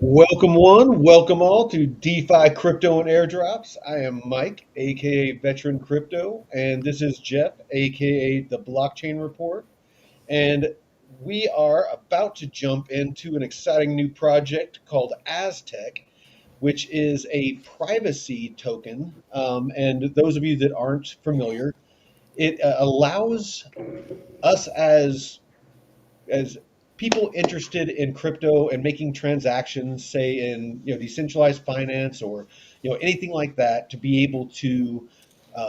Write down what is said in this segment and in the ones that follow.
Welcome one, welcome all to DeFi Crypto and Airdrops. I am Mike, aka Veteran Crypto, and this is Jeff, aka the Blockchain Report. And we are about to jump into an exciting new project called Aztec, which is a privacy token. And those of you that aren't familiar, it allows us as people interested in crypto and making transactions, say in decentralized finance or anything like that, to be able to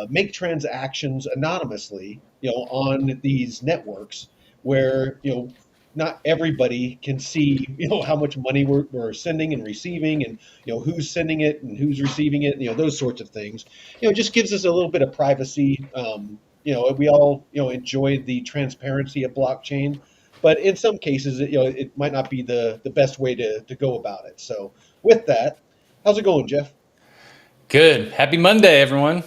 make transactions anonymously, on these networks where not everybody can see how much money we're sending and receiving, and who's sending it and who's receiving it, those sorts of things. It just gives us a little bit of privacy. We all enjoy the transparency of blockchain, but in some cases, it might not be the best way to go about it. So with that, how's it going, Jeff? Good. Happy Monday, everyone.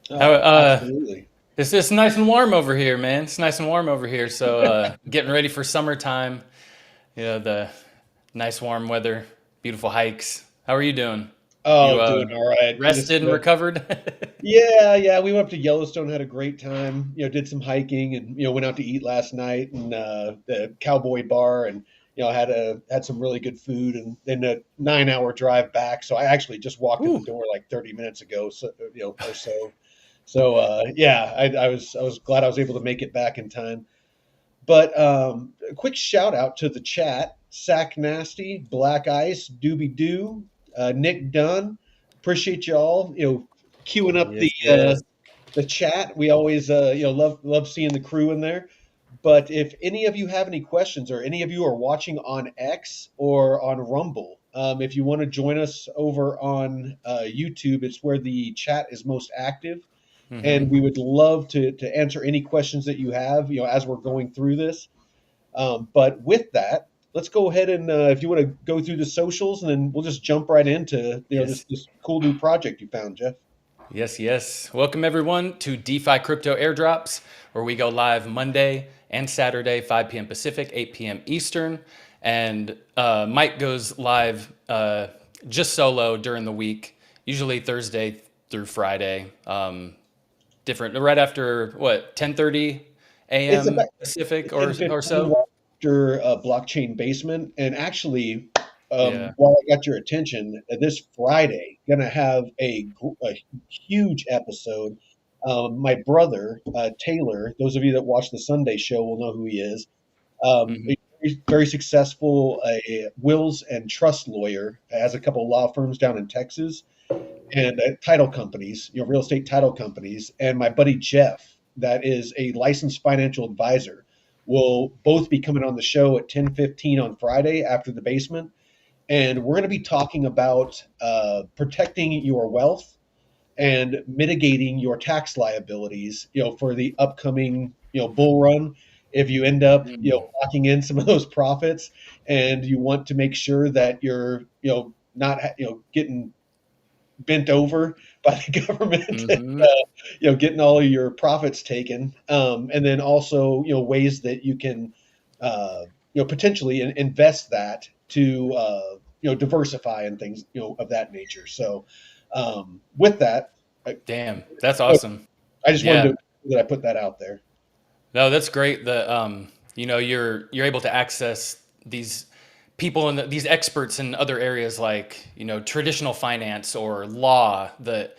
How, Absolutely. it's nice and warm over here, man. It's nice and warm over here. So, getting ready for summertime. The nice warm weather, beautiful hikes. How are you doing? You Oh, doing all right. Just rested and recovered? yeah. We went up to Yellowstone, had a great time. Did some hiking, and went out to eat last night, and the Cowboy Bar, and had some really good food, and then a 9 hour drive back. So I actually just walked in the Ooh. door like 30 minutes ago, so or so. So yeah, I was glad I was able to make it back in time. But a quick shout out to the chat: Sack Nasty, Black Ice, Doobie Doo, Nick Dunn. Appreciate y'all. Queuing up Yes, yes. the chat. We always love seeing the crew in there. But if any of you have any questions, or any of you are watching on X or on Rumble, if you want to join us over on YouTube, it's where the chat is most active, and Hmm. we would love to answer any questions that you have, as we're going through this. But with that, let's go ahead and if you want to go through the socials, and then we'll just jump right into this Yes. this cool new project you found, Jeff. Yes, yes. Welcome everyone to DeFi Crypto Airdrops, where we go live Monday and Saturday, 5 p.m. Pacific, 8 p.m. Eastern. And Mike goes live just solo during the week, usually Thursday through Friday. Different right after what, 10:30 It's about a.m. Pacific or 10:15 so. after Blockchain Basement, and actually, Yeah. while I got your attention, this Friday gonna have a huge episode. My brother Taylor, those of you that watch the Sunday show will know who he is. Hmm. He's very successful wills and trust lawyer, has a couple law firms down in Texas, and title companies, real estate title companies. And my buddy Jeff, that is a licensed financial advisor, will both be coming on the show at 10:15 on Friday after the basement. And we're going to be talking about protecting your wealth and mitigating your tax liabilities, for the upcoming, bull run. If you end up, locking in some of those profits, and you want to make sure that you're, not, getting bent over by the government, and Hmm. getting all of your profits taken, and then also ways that you can potentially invest that to diversify and things of that nature. So with that, I, Damn, that's awesome. I just wanted Yeah. to that I put that out there. No, that's great that you're able to access these people and these experts in other areas like, traditional finance or law. That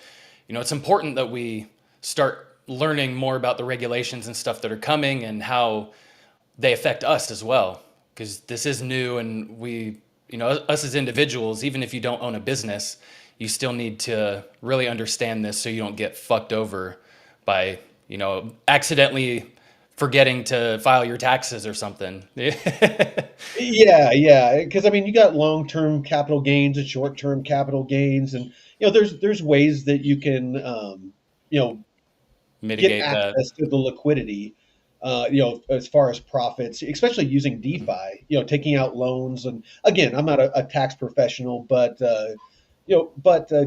it's important that we start learning more about the regulations and stuff that are coming and how they affect us as well, because this is new. And we, us as individuals, even if you don't own a business, you still need to really understand this so you don't get fucked over by, accidentally forgetting to file your taxes or something. Yeah, because I mean, you got long-term capital gains and short-term capital gains, and there's ways that you can get Mitigate that. access to the liquidity, as far as profits, especially using DeFi, taking out loans. And again, I'm not a tax professional, but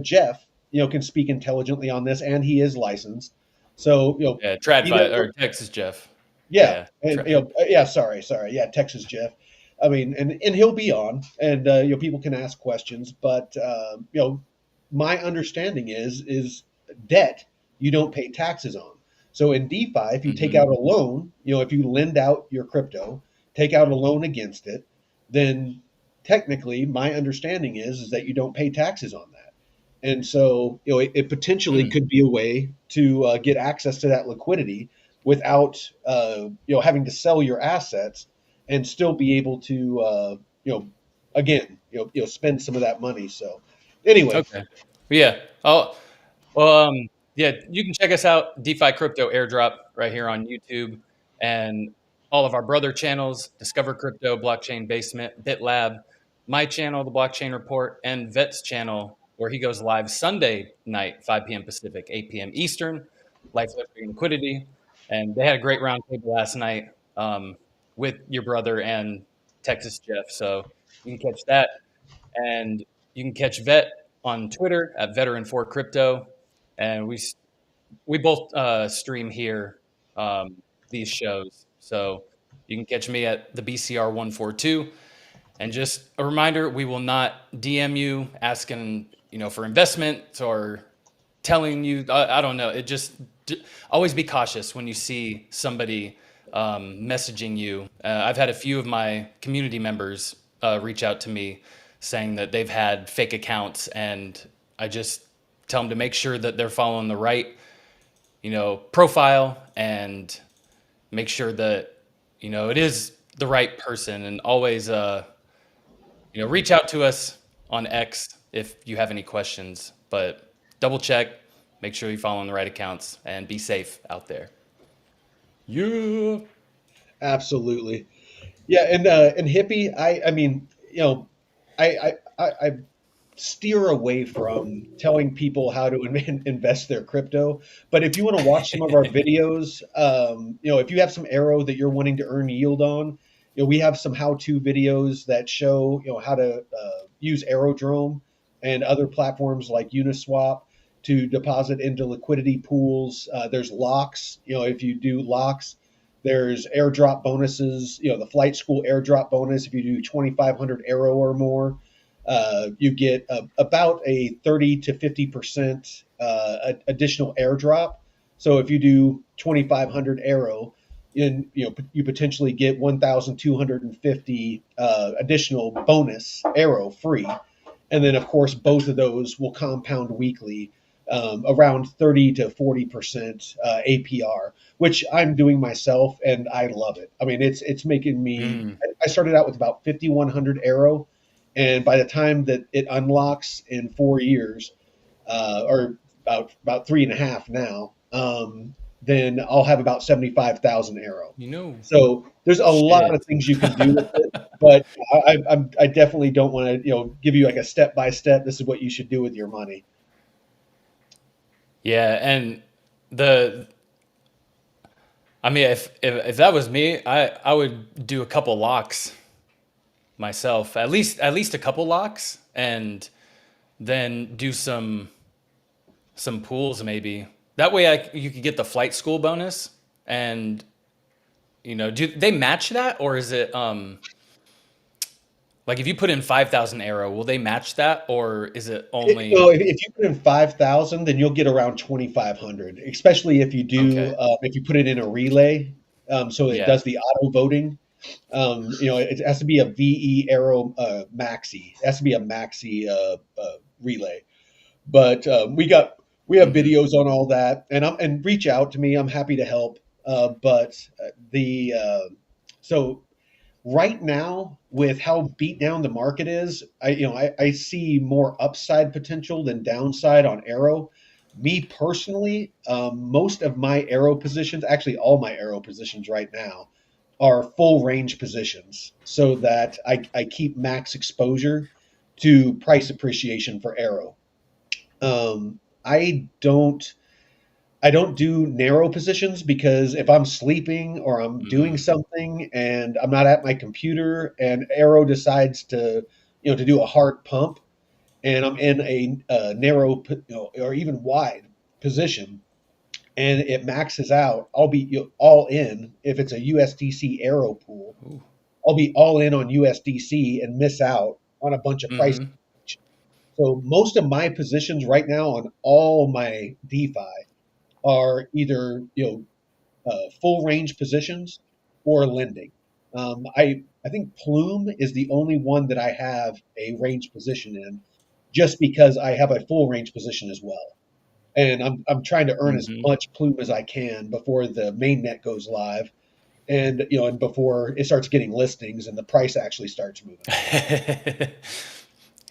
Jeff, can speak intelligently on this, and he is licensed. So Yeah, he knows TradFi what, or Texas Jeff. yeah, Yeah, and yeah, sorry, yeah, Texas Jeff. I mean, and he'll be on, and people can ask questions. But my understanding is debt you don't pay taxes on. So in DeFi, if you take Hmm. out a loan, if you lend out your crypto, take out a loan against it, then technically, my understanding is that you don't pay taxes on that. And so, it potentially Mm. could be a way to get access to that liquidity without, having to sell your assets and still be able to, again, spend some of that money. So, anyway, Okay. Yeah. Oh, well, yeah, you can check us out, DeFi Crypto Airdrop, right here on YouTube, and all of our brother channels, Discover Crypto, Blockchain Basement, BitLab, my channel, The Blockchain Report, and Vet's channel, where he goes live Sunday night, 5 p.m. Pacific, 8 p.m. Eastern, Life, Liberty, and Liquidity. And they had a great roundtable last night with your brother and Texas Jeff. So you can catch that. And you can catch Vet on Twitter at Veteran4Crypto, and we both stream here these shows. So you can catch me at the BCR 142. And just a reminder, we will not DM you asking for investments or telling you. I don't know. It just always be cautious when you see somebody messaging you. I've had a few of my community members reach out to me saying that they've had fake accounts, and I just tell them to make sure that they're following the right, profile, and make sure that it is the right person, and always reach out to us on X if you have any questions. But double check, make sure you're following the right accounts, and be safe out there. Yeah. absolutely. Yeah, and hippie, I mean, I steer away from telling people how to invest their crypto. But if you want to watch some of our videos, if you have some arrow that you're wanting to earn yield on, we have some how-to videos that show, how to use Aerodrome and other platforms like Uniswap to deposit into liquidity pools. There's locks. If you do locks, there's airdrop bonuses. The flight school airdrop bonus if you do 2,500 arrow or more. You get about a 30 to 50% additional airdrop. So if you do 2,500 arrow, you potentially get 1,250 additional bonus arrow free, and then of course both of those will compound weekly, around 30 to 40% APR, which I'm doing myself, and I love it. I mean, it's making me. Mm. I started out with about 5,100 arrow, and by the time that it unlocks in 4 years, or about three and a half now, then I'll have about 75,000 arrow. You know, So there's a lot shit. of things you can do with it, but I definitely don't want to give you like a step by step. This is what you should do with your money. Yeah, and the I mean, if that was me, I would do a couple locks myself, at least a couple locks, and then do some pools maybe. That way, you could get the flight school bonus, and do they match that, or is it like if you put in 5,000 arrow, will they match that, or is it Well, only if you put in 5,000, then you'll get around 2,500. Especially if you do, okay? if you put it in a relay, so it Yeah. does the auto voting. It has to be a VE Arrow maxi. It has to be a maxi relay. But we have Hmm. videos on all that, and reach out to me. I'm happy to help. But the so right now, with how beat down the market is, I see more upside potential than downside on Arrow. Me personally, most of my Arrow positions, actually all my Arrow positions right now, are full range positions, so that I keep max exposure to price appreciation for Arrow. Um, I don't I don't do narrow positions, because if I'm sleeping or I'm doing Hmm. something and I'm not at my computer and Arrow decides to do a hard pump, and I'm in a narrow or even wide position, and it maxes out, I'll be all in if it's a USDC Arrow pool. Ooh. I'll be all in on USDC and miss out on a bunch of price. Mm-hmm. So most of my positions right now on all my DeFi are either full range positions or lending. I think Plume is the only one that I have a range position in, just because I have a full range position as well. And I'm trying to earn as Mm-hmm. much Plume as I can before the main net goes live, and and before it starts getting listings and the price actually starts moving.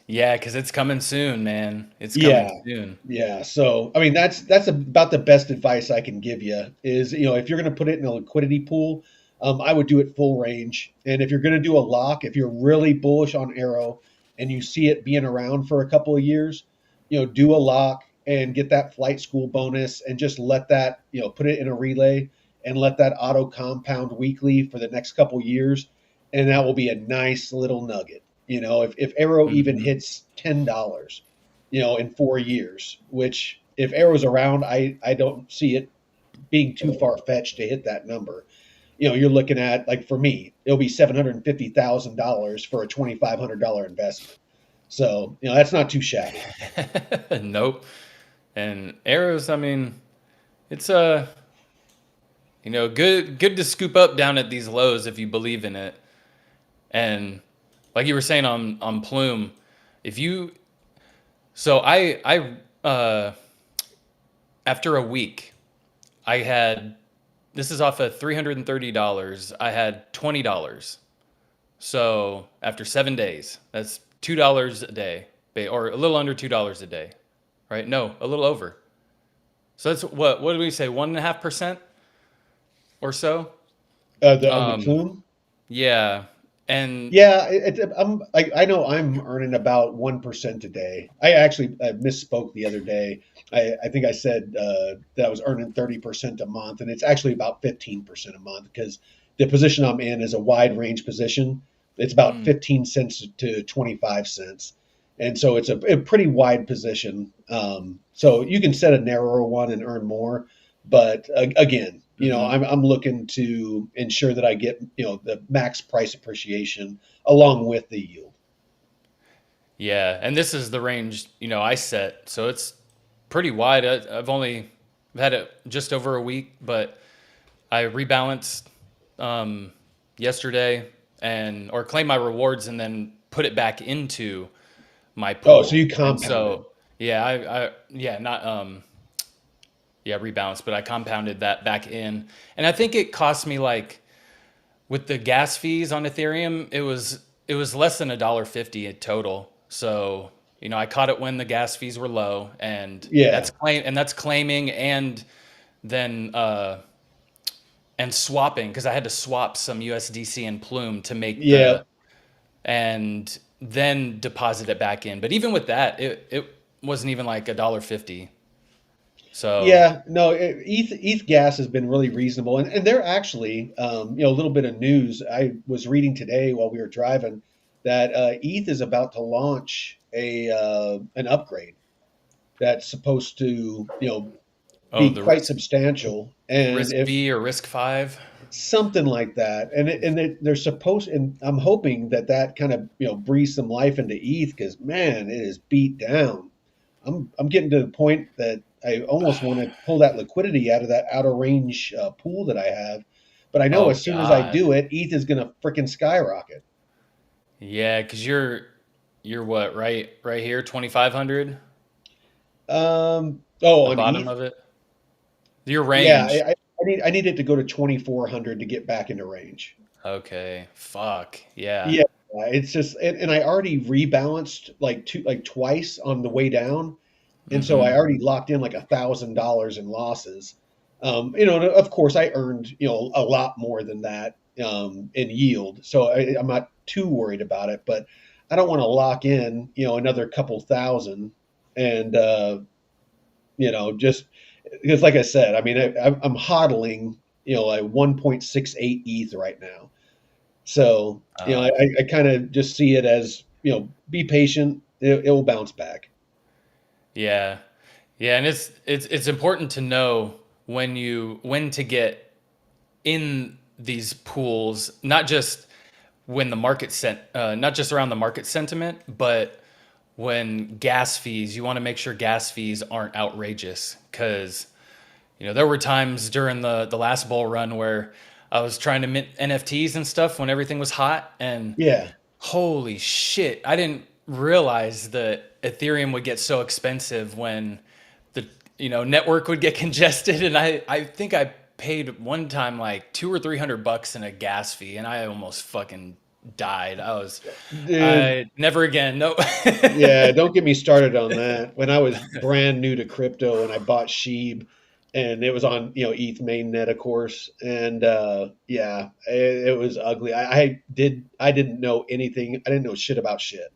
Yeah, because it's coming soon, man. It's coming Yeah, soon. yeah. So, I mean, that's about the best advice I can give you is, if you're going to put it in a liquidity pool, I would do it full range. And if you're going to do a lock, if you're really bullish on Arrow and you see it being around for a couple of years, do a lock and get that flight school bonus and just let that, put it in a relay and let that auto compound weekly for the next couple of years. And that will be a nice little nugget. If Arrow even Mm-hmm. hits $10, in 4 years, which if Arrow's around, I don't see it being too far fetched to hit that number. You're looking at, like, for me, it'll be $750,000 for a $2,500 investment. So, that's not too shabby. Nope. And arrows, I mean, it's good to scoop up down at these lows if you believe in it. And like you were saying on Plume, if you so I after a week, I had this is off of $330. I had $20. So after 7 days, that's $2 a day, or a little under $2 a day, right? No, a little over. So that's what did we say? 1.5% or so. On the Um, plume. yeah, and Yeah, I know I'm earning about 1% a day. I actually misspoke the other day. I think I said that I was earning 30% a month, and it's actually about 15% a month because the position I'm in is a wide range position. It's about mm, 15 cents to 25 cents, and so it's a pretty wide position. So you can set a narrower one and earn more, but again, hmm I'm looking to ensure that I get the max price appreciation along with the yield. yeah, and this is the range I set, so it's pretty wide. I've had it just over a week, but I rebalanced um, yesterday and or claimed my rewards and then put it back into my Oh, so pool. you And compounded. so yeah, I yeah, not yeah, rebalanced, but I compounded that back in. And I think it cost me like with the gas fees on Ethereum, it was less than $1.50 in total. So, I caught it when the gas fees were low, and Yeah, that's claiming then and swapping because I had to swap some USDC and Plume to make yeah, and then deposit it back in. But even with that, it wasn't even like $1.50. So, yeah. No, ETH gas has been really reasonable, and they're actually, a little bit of news I was reading today while we were driving that ETH is about to launch a an upgrade that's supposed to oh, be the quite substantial, and risk if V or risk 5. something like that, they're supposed, and I'm hoping that that kind of breathes some life into ETH because man, it is beat down. I'm getting to the point that I almost want to pull that liquidity out of that outer range pool that I have, but I know Oh as soon as I God. do it, ETH is going to freaking skyrocket. Yeah, because you're what, right here, 2,500, Oh, the on bottom ETH, of it. Your yeah, range. I need it to go to 2,400 to get back into range. Okay. Fuck. Yeah. Yeah, it's just, and I already rebalanced like twice on the way down, and so I Mm-hmm. already locked in like $1,000 in losses. And of course, I earned a lot more than that in yield, so I'm not too worried about it. But I don't want to lock in another couple thousand, and just because, like I said, I mean, I'm hodling like 1.68 ETH right now. So, Oh. I kind of just see it as, be patient. It will bounce back. Yeah. Yeah, and it's important to know when to get in these pools, not just when the market not just around the market sentiment, but when gas fees, you want to make sure gas fees aren't outrageous because there were times during the last bull run where I was trying to mint NFTs and stuff when everything was hot, and Yeah. holy shit, I didn't realize that Ethereum would get so expensive when the network would get congested, and I think I paid one time like 200 or 300 bucks in a gas fee, and I almost fucking died. Dude, I never again. No. yeah, don't get me started on that. When I was brand new to crypto and I bought Sheeb and it was on, ETH mainnet, of course. And yeah, it was ugly. I didn't know anything. I didn't know shit about shit.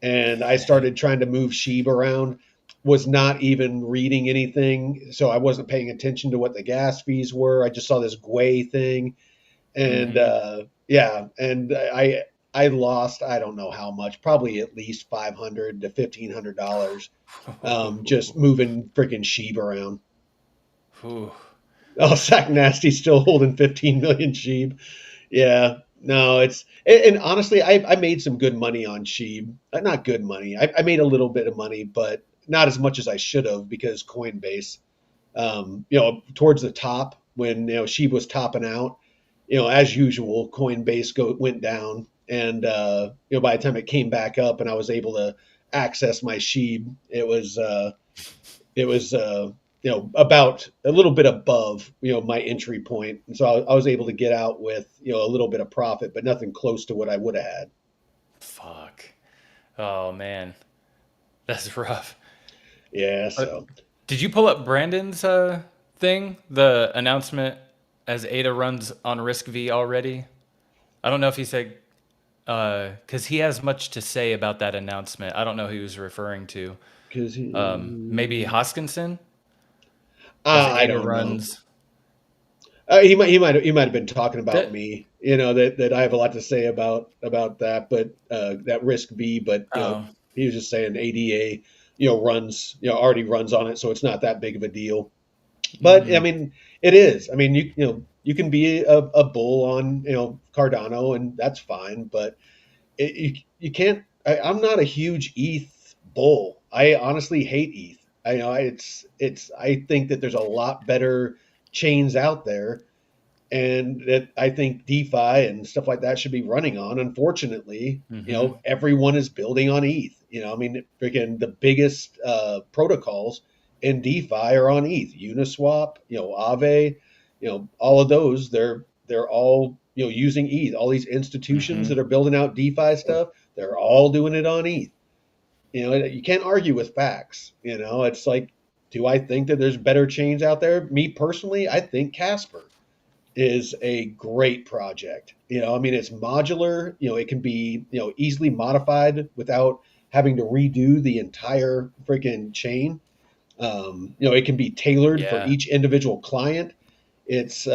And I started trying to move Sheeb around, was not even reading anything. So I wasn't paying attention to what the gas fees were. I just saw this Gwei thing and Hmm. yeah, and I lost I don't know how much, probably at least $500 to $1,500, just moving freaking sheep around. Ooh. Oh, Sack Nasty's still holding 15 million sheep. Yeah, no, and honestly, I made some good money on sheep. Not good money. I made a little bit of money, but not as much as I should have because Coinbase, towards the top when Sheeb was topping out, as usual, Coinbase went down, and by the time it came back up and I was able to access my Sheeb, it was about a little bit above my entry point, and so I was able to get out with a little bit of profit, but nothing close to what I would have had. Fuck. Oh man, that's rough. Yeah, Uh, so did you pull up Brandon's thing? The announcement as Ada runs on Risk V already. I don't know if he said because he has much to say about that announcement. I don't know who he was referring to. because Maybe Hoskinson as I Ada don't know. runs. He might have been talking about That me. That I have a lot to say about that, but that risk B. But um, he was just saying ADA, runs, already runs on it, so it's not that big of a deal. But I mm, mean, it is. I mean, you can be a bull on Cardano, and that's fine. But you can't. I'm not a huge ETH bull. I honestly hate ETH. I know it's. I think that there's a lot better chains out there, and that I think DeFi and stuff like that should be running on. Unfortunately, mm-hmm, everyone is building on ETH. I mean, freaking the biggest protocols in DeFi are on ETH. Uniswap, Aave, all of those. They're all using ETH. All these institutions mm-hmm, that are building out DeFi stuff, they're all doing it on ETH. You can't argue with facts. It's like, do I think that there's better chains out there? Me personally, I think Casper is a great project. I mean, it's modular. It can be easily modified without having to redo the entire freaking chain. It can be tailored for yeah, each individual client. It's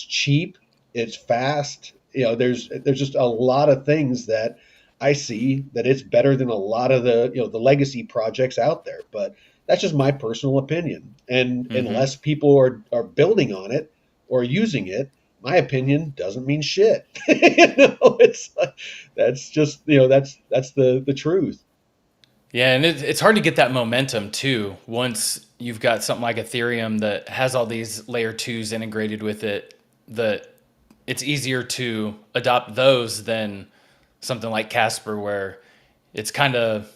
cheap, it's fast. There's just a lot of things that I see that it's better than a lot of the legacy projects out there. But that's just my personal opinion. And mm-hmm. unless people are building on it or using it, my opinion doesn't mean shit. It's that's just that's the truth. Yeah, and it's hard to get that momentum too once you've got something like Ethereum that has all these layer twos integrated with it. That it's easier to adopt those than something like Casper, where it's kind of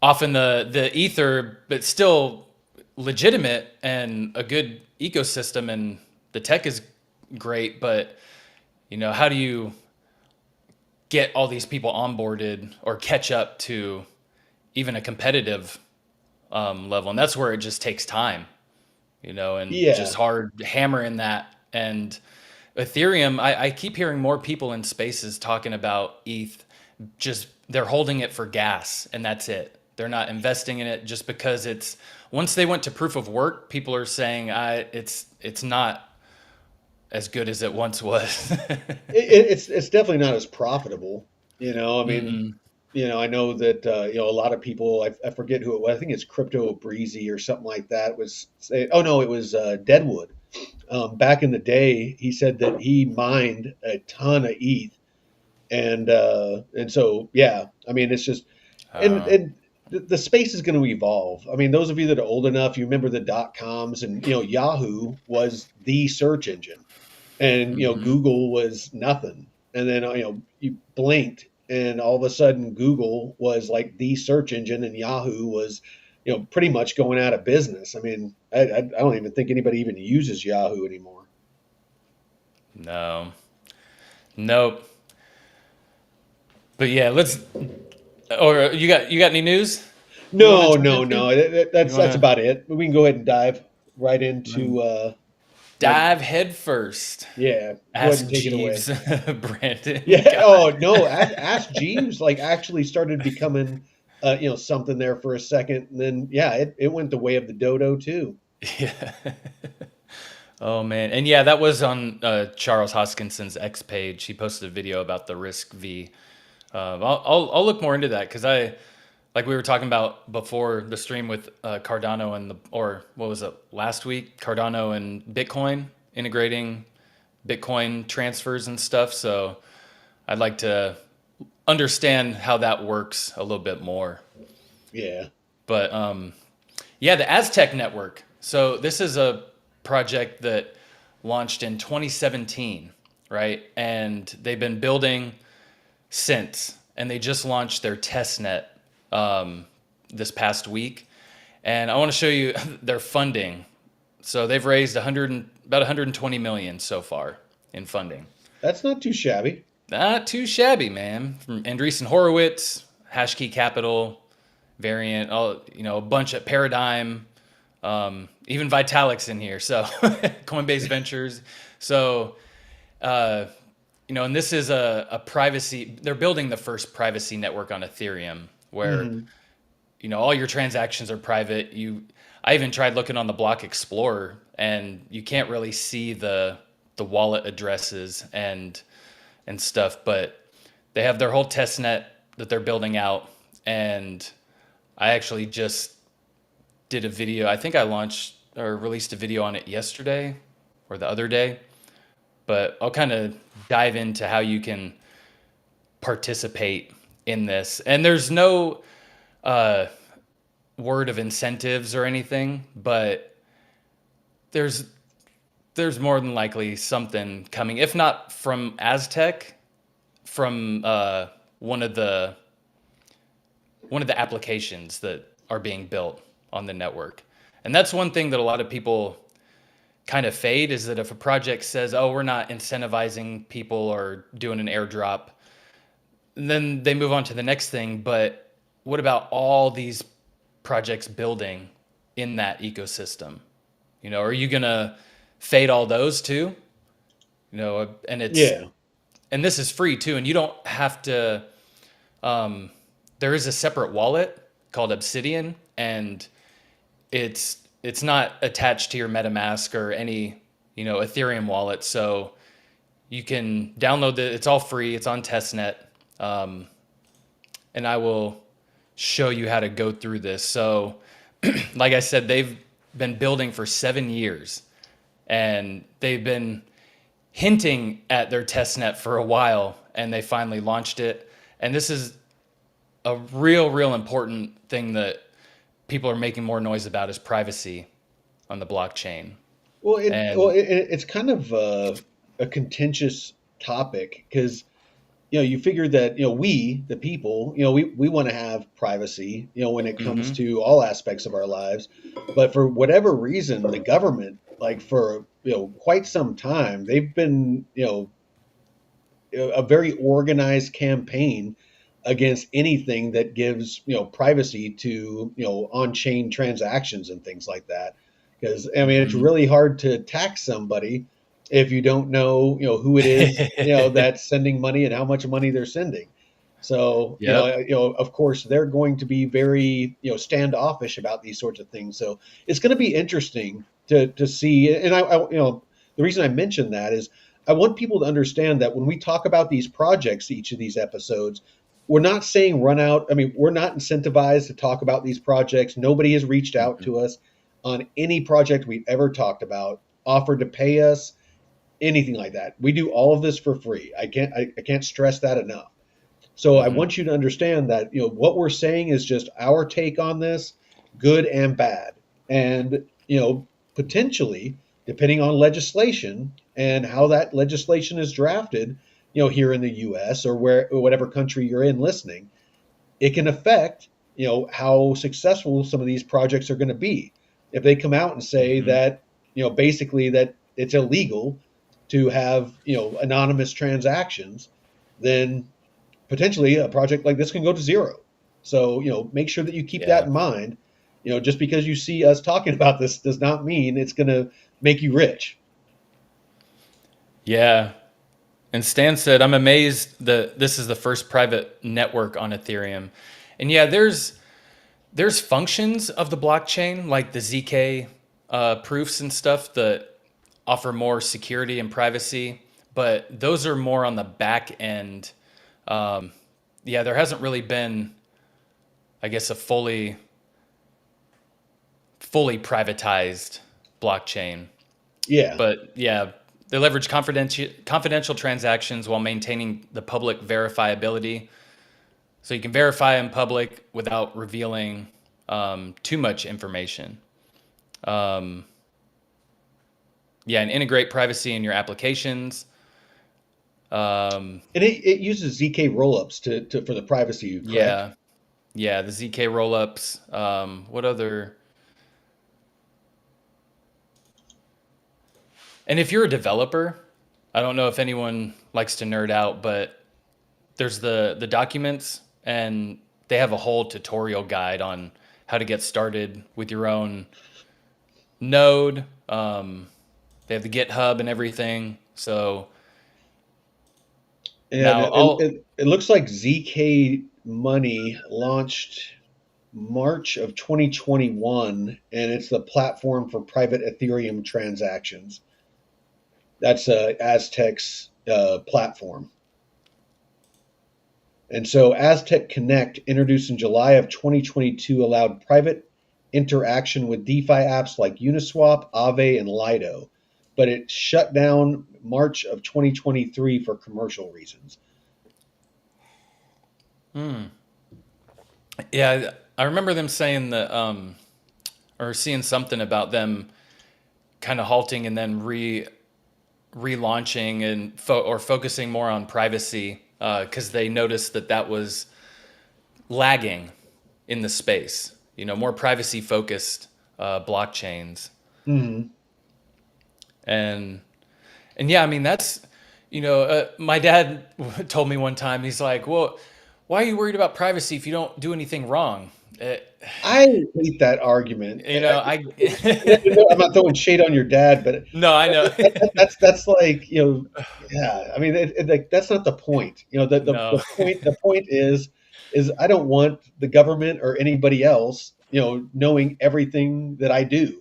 often the ether, but still legitimate and a good ecosystem, and the tech is great. But how do you get all these people onboarded or catch up to even a competitive level? And that's where it just takes time, and just Yeah, hard hammering that. And Ethereum, I keep hearing more people in spaces talking about ETH, just they're holding it for gas and that's it. They're not investing in it just because it's once they went to proof of work, people are saying it's not as good as it once was. it's definitely not as profitable. I mean, Mm-mm. I know that a lot of people. I forget who it was. I think it's Crypto Breezy or something like that. Was saying, oh no, it was Deadwood. Back in the day, he said that he mined a ton of ETH, And so yeah, I mean it's just Uh, and the space is going to evolve. I mean, those of you that are old enough, you remember the dot coms, and Yahoo was the search engine, and mhm. Google was nothing, and then you blinked, and all of a sudden Google was like the search engine, and Yahoo was pretty much going out of business. I mean, I don't even think anybody even uses Yahoo anymore. No, nope. But yeah, let's. Or you got any news you want to No, jump no, into? no. You That's want about it. We can go ahead and dive right to into like dive head first? yeah. Go ahead Ask and take it away. Jeeves, Brandon. Yeah. God. Oh no. Ask Jeeves like actually started becoming something there for a second, and then yeah, it went the way of the dodo too. Yeah. Oh man, and yeah, that was on Charles Hoskinson's X page. He posted a video about the Risk V. I'll look more into that because like we were talking about before the stream with Cardano and or what was it last week? Cardano and Bitcoin integrating Bitcoin transfers and stuff. So I'd like to understand how that works a little bit more. Yeah. But yeah, the Aztec network. So this is a project that launched in 2017, right? And they've been building since, and they just launched their test net this past week. And I want to show you their funding. So they've raised about 120 million so far in funding. That's not too shabby. Not too shabby, man. From Andreessen Horowitz, Hashkey Capital, Variant, a bunch at Paradigm, even Vitalik's in here. So Coinbase Ventures. So and this is a privacy. They're building the first privacy network on Ethereum, where Hmm. all your transactions are private. I even tried looking on the Block Explorer, and you can't really see the wallet addresses and stuff. But they have their whole test net that they're building out, and I actually just did a video. I think I launched or released a video on it yesterday or the other day. But I'll kind of dive into how you can participate in this. And there's no uh, word of incentives or anything, but there's there's more than likely something coming, if not from Aztec, from one of the applications that are being built on the network. And that's one thing that a lot of people kind of fade is that if a project says, "Oh, we're not incentivizing people or doing an airdrop," then they move on to the next thing. But what about all these projects building in that ecosystem? Are you gonna fade all those too? Yeah. And this is free too, and you don't have to. There is a separate wallet called Obsidian, and it's not attached to your MetaMask or any Ethereum wallet. So you can download it. It's all free. It's on testnet, and I will show you how to go through this. So, like I said, they've been building for 7 years, and they've been hinting at their testnet for a while, and they finally launched it. And this is a real important thing that people are making more noise about is privacy on the blockchain. And It's kind of a contentious topic because you figure that we the people we want to have privacy when it comes mhm, to all aspects of our lives, but for whatever reason the government like for quite some time they've been a very organized campaign against anything that gives privacy to on-chain transactions and things like that, because I mean it's mhm. really hard to tax somebody if you don't know who it is that's sending money and how much money they're sending. So Yep. of course they're going to be very standoffish about these sorts of things. So it's going to be interesting to see. And the reason I mentioned that is I want people to understand that when we talk about these projects, each of these episodes, we're not saying run out. I mean, we're not incentivized to talk about these projects. Nobody has reached out Mhm. to us on any project we've ever talked about, offered to pay us. anything like that. We do all of this for free. I can't stress that enough. So I Hmm. want you to understand that what we're saying is just our take on this, good and bad. And potentially, depending on legislation and how that legislation is drafted, here in the US or whatever country you're in listening, it can affect, how successful some of these projects are going to be. If they come out and say Hmm. that, basically that it's illegal to have, anonymous transactions, then potentially a project like this can go to zero. So, make sure that you keep that Yeah. in mind. Just because you see us talking about this does not mean it's going to make you rich. Yeah. And Stan said, I'm amazed that this is the first private network on Ethereum. And yeah, there's functions of the blockchain like the ZK proofs and stuff that offer more security and privacy, but those are more on the back end. Yeah, there hasn't really been, I guess, a fully privatized blockchain. Yeah. But yeah, they leverage confidential transactions while maintaining the public verifiability. So you can verify in public without revealing too much information. Um, yeah, and integrate privacy in your applications. Um, And it uses ZK rollups for the privacy, correct? yeah, yeah, the ZK rollups. What other? And if you're a developer, I don't know if anyone likes to nerd out, but there's the documents, and they have a whole tutorial guide on how to get started with your own node. They have the GitHub and everything. So And now all it looks like ZK Money launched March of 2021, and it's the platform for private Ethereum transactions. That's Aztec's platform. And so Aztec Connect, introduced in July of 2022, allowed private interaction with DeFi apps like Uniswap, Aave, and Lido, but it shut down March of 2023 for commercial reasons. yeah, I remember them saying that or seeing something about them kind of halting and then relaunching and or focusing more on privacy because they noticed that that was lagging in the space. You know, more privacy focused blockchains. Hmm. And yeah, I mean that's my dad told me one time, he's like, well, why are you worried about privacy if you don't do anything wrong? Uh, I hate that argument. I I'm not throwing shade on your dad, but no, I know. that's like, yeah. I mean, like, that's not the point. No. The point is I don't want the government or anybody else, knowing everything that I do.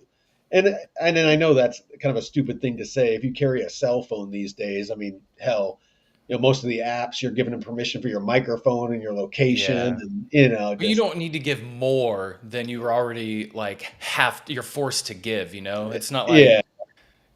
And then I know that's kind of a stupid thing to say. If you carry a cell phone these days, I mean, hell, most of the apps you're giving them permission for your microphone and your location, Yeah. and But you just don't need to give more than you already you're forced to give, you know? It's not like, yeah.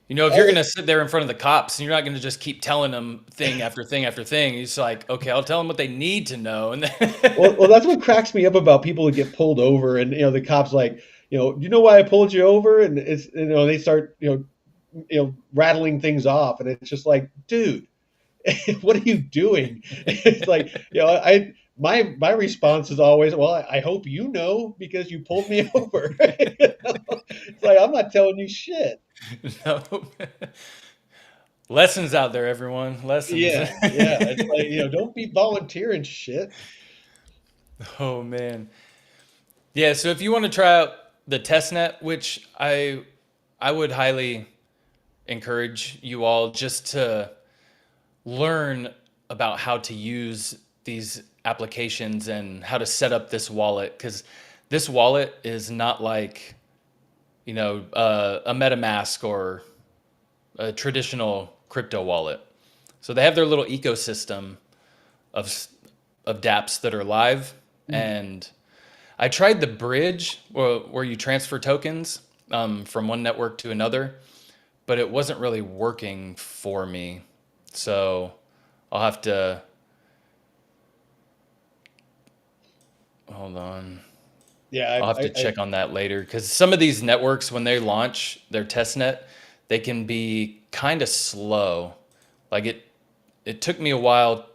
if you're gonna sit there in front of the cops and you're not gonna just keep telling them thing after thing after thing, it's like, okay, I'll tell them what they need to know, and then Well, that's what cracks me up about people who get pulled over, and the cops like, do you know why I pulled you over? And it's they start rattling things off, and it's just like, dude, what are you doing? It's like, I my response is always, well, I hope you know because you pulled me over. It's like, I'm not telling you shit. no. Lessons out there, everyone. Lessons. Yeah, yeah. It's like, don't be volunteering shit. Oh man. Yeah, so if you want to try out the testnet, which I would highly encourage you all just to learn about how to use these applications and how to set up this wallet, because this wallet is not like a MetaMask or a traditional crypto wallet. So they have their little ecosystem of dApps that are live. And I tried the bridge where you transfer tokens from one network to another, but it wasn't really working for me. So I'll have to hold on. Yeah, I'll have to check on that later because some of these networks, when they launch their test net, they can be kind of slow. Like it took me a while.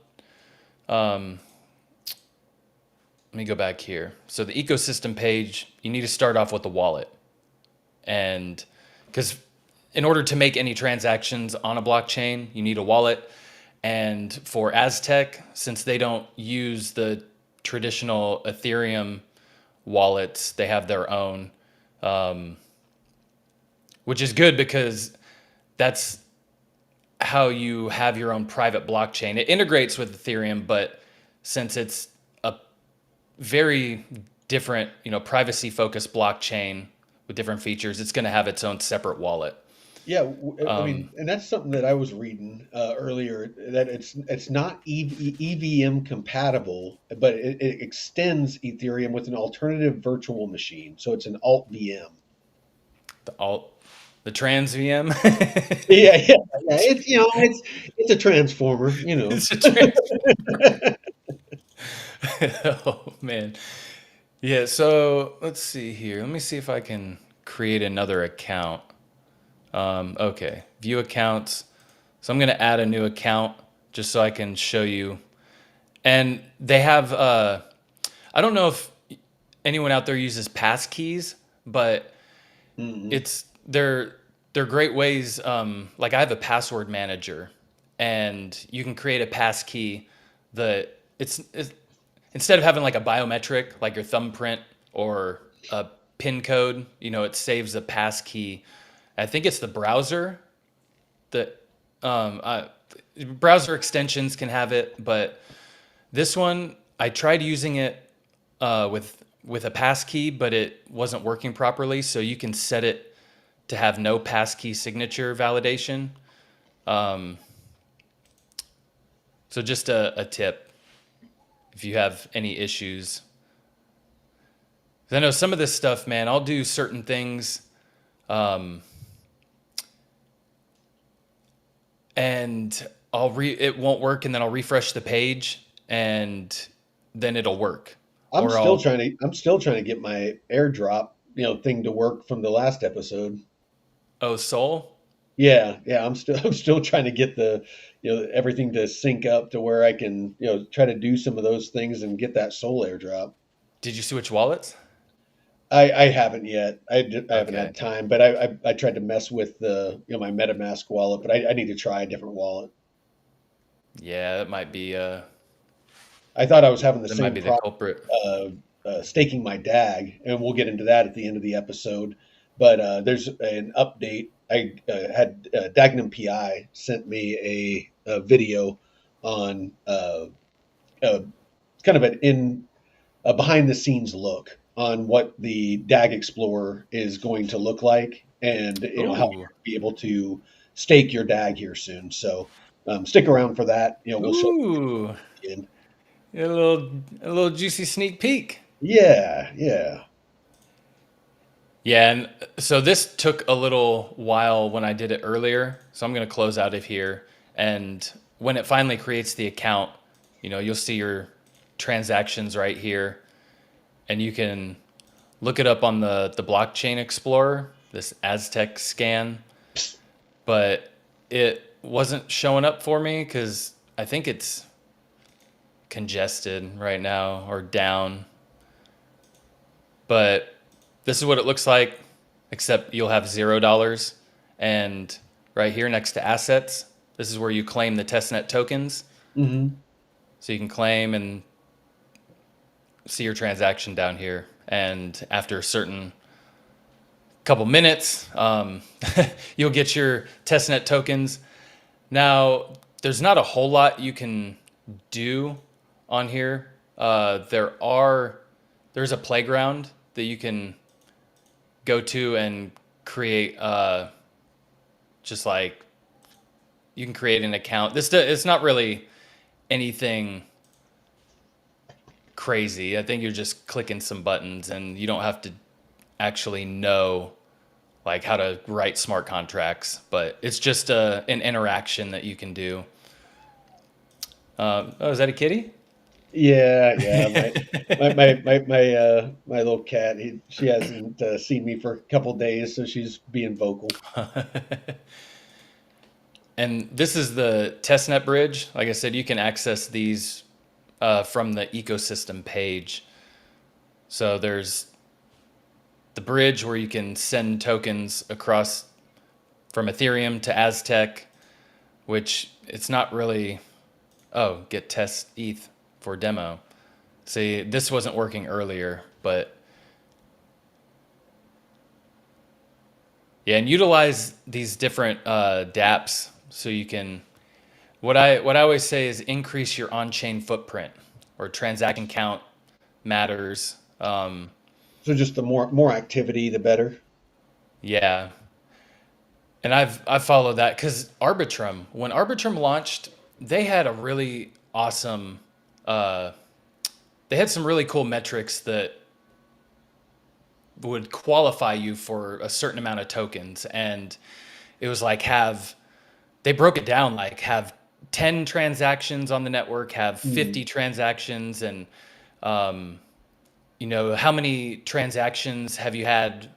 Um, Let me go back here. So the ecosystem page, you need to start off with a wallet, and because in order to make any transactions on a blockchain, you need a wallet. And for Aztec, since they don't use the traditional Ethereum wallets, they have their own, um, which is good because that's how you have your own private blockchain. It integrates with Ethereum, but since it's a very different, privacy focused blockchain with different features, it's going to have its own separate wallet. yeah. I Um, mean, and that's something that I was reading earlier, that it's not EVM compatible, but it extends Ethereum with an alternative virtual machine. So it's an alt VM. the alt, the trans VM. Yeah, yeah, yeah. It's a transformer. It's a trans. Oh man. Yeah, so let's see here. Let me see if I can create another account. Okay, view accounts. So I'm going to add a new account just so I can show you. And they have, I don't know if anyone out there uses passkeys, but Mhm. it's they're great ways. Like I have a password manager, and you can create a passkey that it's instead of having like a biometric, like your thumbprint or a PIN code, it saves a passkey. I think it's the browser that um, I, browser extensions can have it, but this one I tried using it with a passkey, but it wasn't working properly. So you can set it to have no passkey signature validation. Um, so just a tip if you have any issues. I know some of this stuff, man. I'll do certain things, um, and it won't work, and then I'll refresh the page, and then it'll work. Or I'll I'm still trying to get my airdrop, thing to work from the last episode. oh Soul. Yeah, yeah, I'm still trying to get everything to sync up to where I can, try to do some of those things and get that soul airdrop. Did you switch wallets? I haven't yet. I haven't Okay. had time, but I tried to mess with my MetaMask wallet, but I need to try a different wallet. Yeah, I thought I was having the that might same be the problem culprit. staking my DAG, and we'll get into that at the end of the episode. But there's an update. I had Dagnum PI sent me a video on uh, kind of a behind the scenes look on what the DAG Explorer is going to look like, and how Ooh. you'll be able to stake your DAG here soon. So stick around for that. We'll show Ooh. you again. A little juicy sneak peek. Yeah, yeah. Yeah, and so this took a little while when I did it earlier. So I'm going to close out of here. And when it finally creates the account, you'll see your transactions right here. And you can look it up on the blockchain explorer, this Aztec scan. But it wasn't showing up for me because I think it's congested right now or down. But this is what it looks like, except you'll have $0. And right here next to assets, this is where you claim the testnet tokens. Hmm. So you can claim and see your transaction down here. And after a certain couple minutes, you'll get your testnet tokens. Now, there's not a whole lot you can do on here. There's a playground that you can go to and create just like you can create an account. It's not really anything crazy. I think you're just clicking some buttons and you don't have to actually know like how to write smart contracts, but it's just an interaction that you can do. Oh, is that a kitty? Yeah, yeah. My little cat. She hasn't seen me for a couple days, so she's being vocal. And this is the testnet bridge. Like I said, you can access these from the ecosystem page. So there's the bridge where you can send tokens across from Ethereum to Aztec, which it's not really. Oh, get test ETH for demo. See, this wasn't working earlier, but yeah, and utilize these different dApps so you can. What I always say is increase your on-chain footprint or transaction count matters. So just the more activity, the better. Yeah, and I've followed that because Arbitrum, when Arbitrum launched, they had a really awesome. Uh, they had some really cool metrics that would qualify you for a certain amount of tokens, and it was like have they broke it down like have 10 transactions on the network, have Mm. 50 transactions, and um, how many transactions have you had,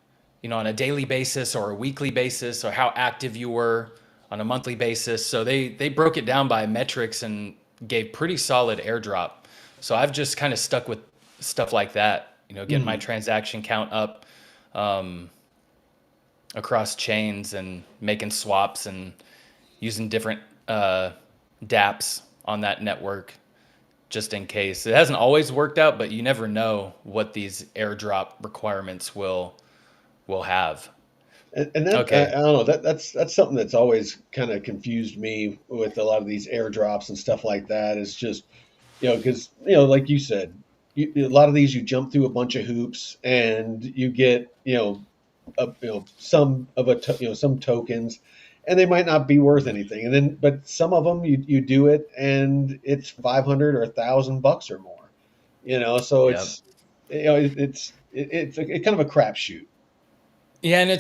on a daily basis or a weekly basis, or how active you were on a monthly basis. So they broke it down by metrics and gave pretty solid airdrop. So I've just kind of stuck with stuff like that, getting my Mm. transaction count up um, across chains and making swaps and using different dApps on that network just in case. It hasn't always worked out, but you never know what these airdrop requirements will have. And that I Okay. don't know, that's something that's always kind of confused me with a lot of these airdrops and stuff like that. Is just because like you said, a lot of these you jump through a bunch of hoops and you get some of some tokens, and they might not be worth anything, and then but some of them you do it and it's 500 or $1,000 or more. So Yep. it's kind of a crapshoot. Yeah, and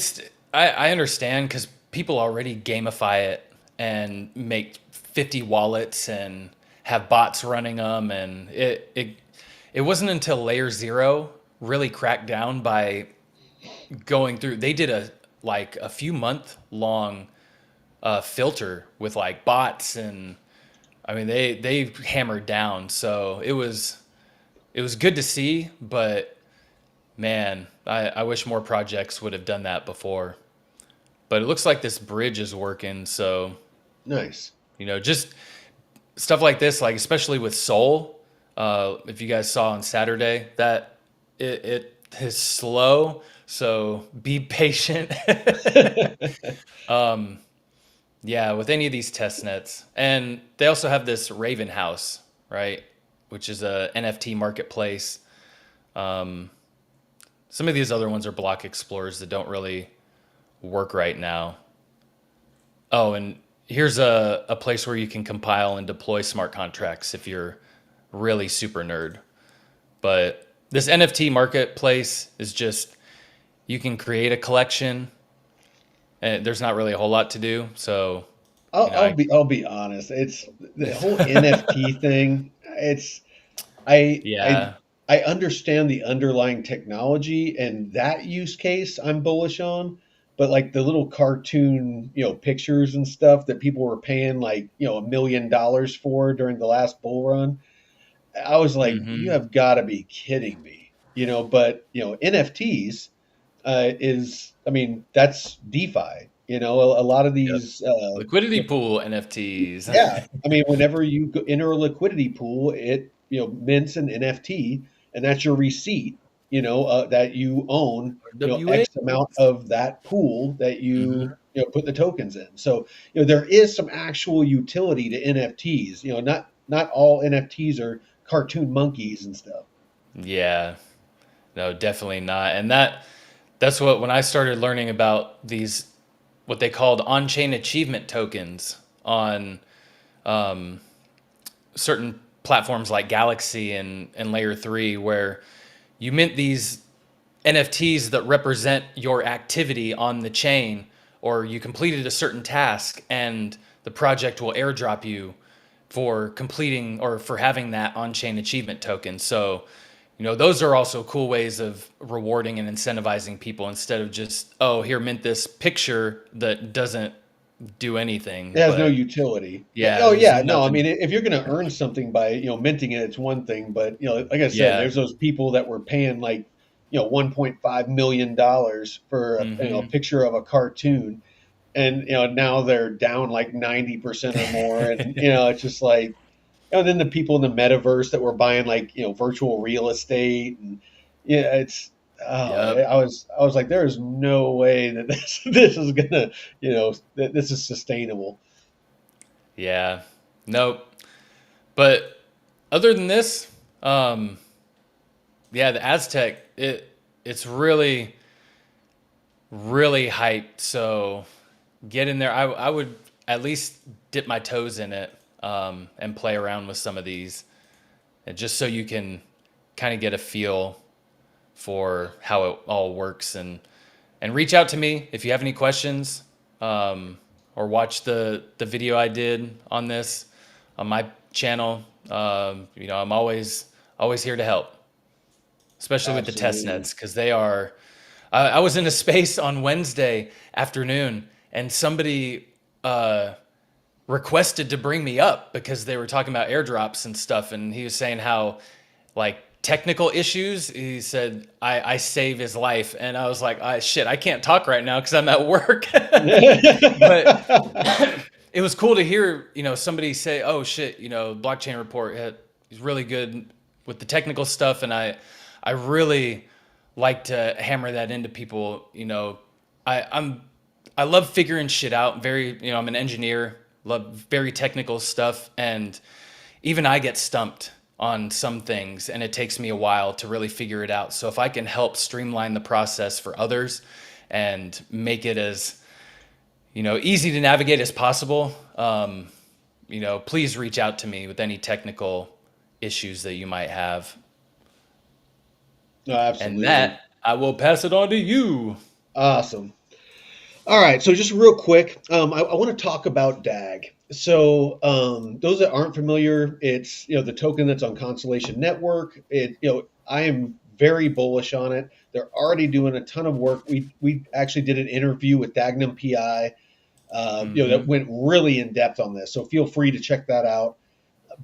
I understand because people already gamify it and make 50 wallets and have bots running them, and it wasn't until layer zero really cracked down by going through. They did a few month long filter with like bots, and I mean they hammered down. So it was good to see, but man, I wish more projects would have done that before. But it looks like this bridge is working, so Nice. just stuff like this, like especially with Soul. If you guys saw on Saturday, that it is slow, so be patient. Yeah, with any of these test nets. And they also have this Raven House, right? Which is a NFT marketplace. Um, some of these other ones are block explorers that don't really work right now. Oh, and here's a place where you can compile and deploy smart contracts if you're really super nerd. But this NFT marketplace is just, you can create a collection, and there's not really a whole lot to do. So, I'll, you know, I'll I, be I'll be honest. It's the whole NFT thing. It's I I yeah. I understand the underlying technology and that use case I'm bullish on, but like the little cartoon, pictures and stuff that people were paying like, $1 million for during the last bull run. I was like, you Hmm. have got to be kidding me. But NFTs I mean, that's DeFi. A lot of Yep. these Liquidity pool NFTs. yeah, I mean, whenever you enter a liquidity pool, it mints an NFT, and that's your receipt. That you own. WA. X amount of that pool that Hmm. put the tokens in. So there is some actual utility to NFTs. Not all NFTs are cartoon monkeys and stuff. Yeah. No, definitely not. And that's what when I started learning about these what they called on-chain achievement tokens on certain platforms like Galaxy and Layer 3, where you mint these NFTs that represent your activity on the chain, or you completed a certain task, and the project will airdrop you for completing or for having that on-chain achievement token. So, those are also cool ways of rewarding and incentivizing people instead of just, oh, here, mint this picture that doesn't do It anything. has no But utility. Yeah. yeah, Oh, there's yeah. No, I nothing. mean, if you're going to earn something by minting it, it's one thing. But like I said, Yeah. there's those people that were paying like $1.5 million for a Hmm. picture of a cartoon, and now they're down like 90% or more, and it's just like. And then the people in the metaverse that were buying like virtual real estate, and yeah, it's oh, Yep. I was like, there is no way that this is gonna that this is sustainable. Yeah. Nope. But other than this, yeah, the Aztec, it's really hyped. So get in there. I would at least dip my toes in it, and play around with some of these, and just so you can kind of get a feel for how it all works, and reach out to me if you have any questions, or watch the video I did on this on my channel. I'm always here to help, especially with the test Absolutely. nets, because they are. I was in a space on Wednesday afternoon, and somebody requested to bring me up because they were talking about airdrops and stuff, and he was saying how, like, technical issues. He said I save his life, and I was like, shit, I can't talk right now because I'm at work. But it was cool to hear, somebody say, "Oh shit, blockchain report is really good with the technical stuff," and I really like to hammer that into people. I, I'm I love figuring shit out. I'm an engineer, love very technical stuff, and even I get stumped on some things, and it takes me a while to really figure it out. So if I can help streamline the process for others and make it as easy to navigate as possible, please reach out to me with any technical issues that you might have. No, And absolutely. that I will pass it on to you. Awesome. All right, so just real quick, I want to talk about DAG. So those that aren't familiar, it's the token that's on Constellation Network. I am very bullish on it. They're already doing a ton of work. We actually did an interview with Dagnum PI, that Hmm. went really in depth on this. So feel free to check that out.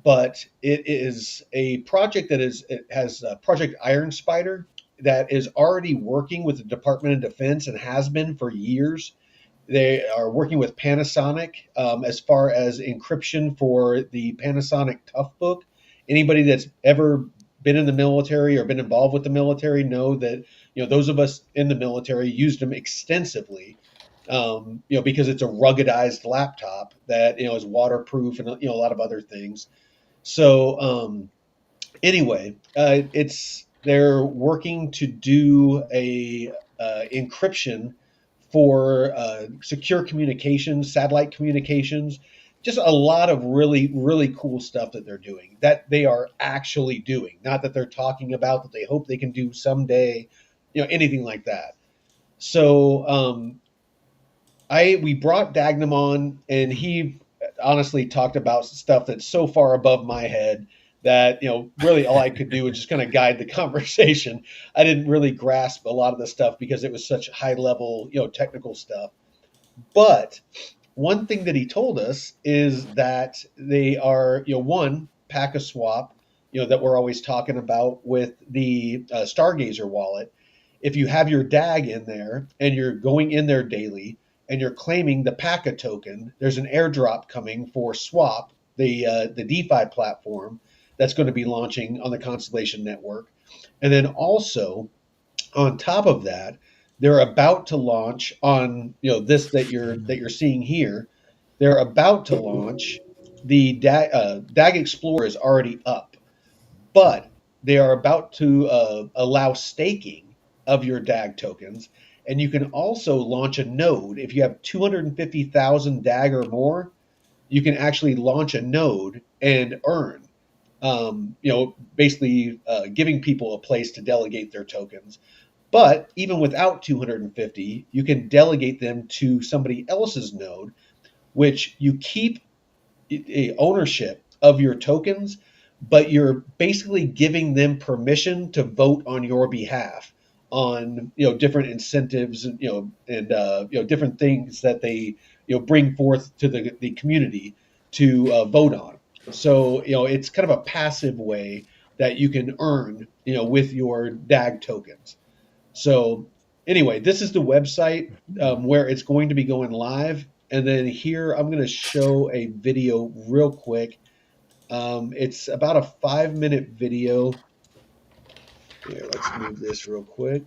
But it is a project it has Project Iron Spider that is already working with the Department of Defense and has been for years. They are working with Panasonic as far as encryption for the Panasonic Toughbook. Anybody that's ever been in the military or been involved with the military know that those of us in the military used them extensively. Because it's a ruggedized laptop that is waterproof and a lot of other things. So anyway, it's they're working to do a encryption for secure communications, satellite communications, just a lot of really, really cool stuff that they're doing, that they are actually doing, not that they're talking about, that they hope they can do someday, anything like that. So we brought Dagnam on, and he honestly talked about stuff that's so far above my head that really all I could do was just kind of guide the conversation. I didn't really grasp a lot of the stuff because it was such high level technical stuff. But one thing that he told us is that they are one pack a swap, that we're always talking about with the Stargazer wallet. If you have your DAG in there and you're going in there daily and you're claiming the PACA token, there's an airdrop coming for Swap, the DeFi platform that's going to be launching on the Constellation Network. And then also on top of that, they're about to launch on this that you're seeing here. They're about to launch the DAG Explorer is already up, but they are about to allow staking of your DAG tokens. And you can also launch a node. If you have 250,000 DAG or more, you can actually launch a node and earn, basically giving people a place to delegate their tokens. But even without 250, you can delegate them to somebody else's node, which you keep a ownership of your tokens, but you're basically giving them permission to vote on your behalf on different incentives and different things that they bring forth to the community to vote on. So it's kind of a passive way that you can earn with your DAG tokens. So anyway, this is the website where it's going to be going live. And then here I'm going to show a video real quick. It's about a 5-minute video. Here, let's move this real quick.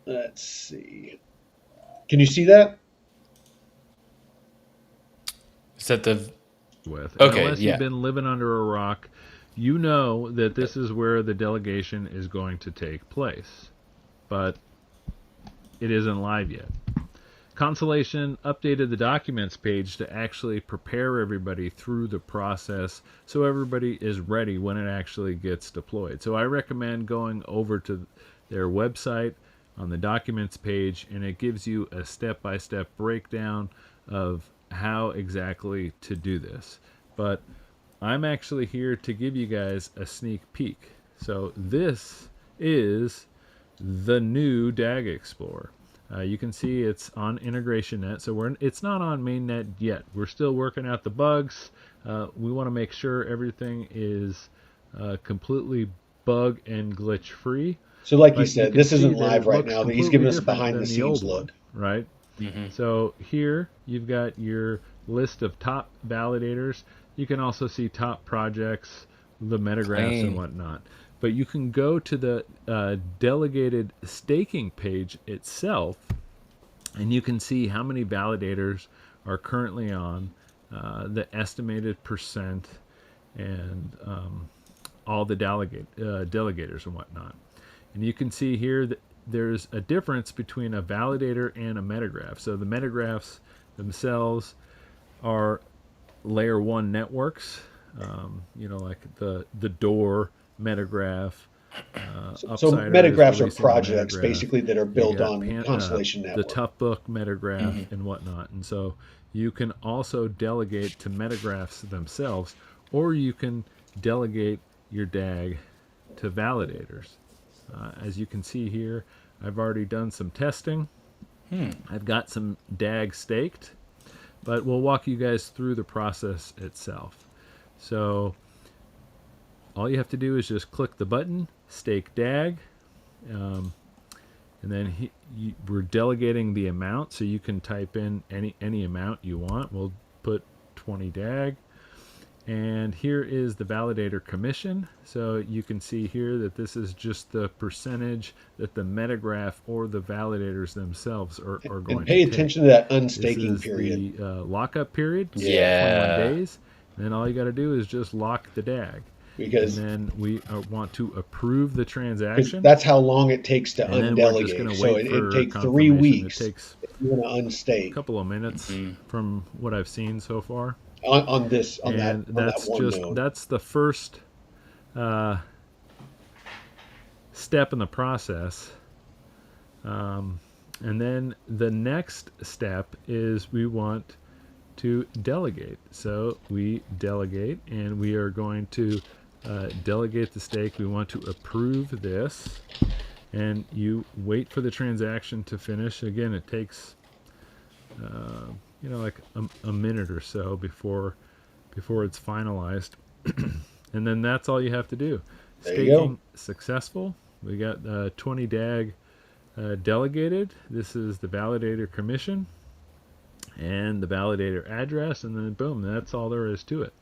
Let's see. Can you see that? Is that the with. And okay? unless you've Yeah. been living under a rock, you know that this is where the delegation is going to take place. But it isn't live yet. Constellation updated the documents page to actually prepare everybody through the process so everybody is ready when it actually gets deployed. So I recommend going over to their website on the documents page, and it gives you a step-by-step breakdown of how exactly to do this. But I'm actually here to give you guys a sneak peek. So this is the new DAG Explorer. You can see it's on Integration Net, so it's not on mainnet yet. We're still working out the bugs. We want to make sure everything is completely bug and glitch free. So like you But said, can this see isn't that live it right looks now. He's completely giving us a different behind than the the scenes old look. one, right? So here you've got your list of top validators. You can also see top projects, the metagraphs and Clean. whatnot. But you can go to the delegated staking page itself, and you can see how many validators are currently on, the estimated percent, and all the delegators and whatnot. And you can see here that there's a difference between a validator and a metagraph. So the metagraphs themselves are layer 1 networks, like the door metagraph. So Upsider is metagraphs are releasing a projects metagraph. basically that are You built got on Constellation the Network. Tough Book metagraph and whatnot. And so you can also delegate to metagraphs themselves, or you can delegate your DAG to validators. As you can see here, I've already done some testing. I've got some DAG staked, but we'll walk you guys through the process itself. So all you have to do is just click the button, stake DAG, and then we're delegating the amount, so you can type in any amount you want. We'll put 20 DAG. And here is the validator commission. So you can see here that this is just the percentage that the metagraph or the validators themselves are going And pay to attention take. to that This unstaking is period. the lockup period, Yeah. 21 days. And then all you got to do is just lock the DAG. Because And then we want to approve the transaction. that's how long it takes to And then we're just going undelegate. to So wait it for takes 3 confirmation. weeks It takes if you want to a unstake couple of minutes from what I've seen so far. on And that one node. that's the first step in the process. And then the next step is we want to delegate. So we delegate, and we are going to delegate the stake. We want to approve this, and you wait for the transaction to finish. Again, it takes like a minute or so before it's finalized. And then that's all you have to do. There you go. Staking successful. We got 20 DAG delegated. This is the validator commission and the validator address, and then boom, that's all there is to it.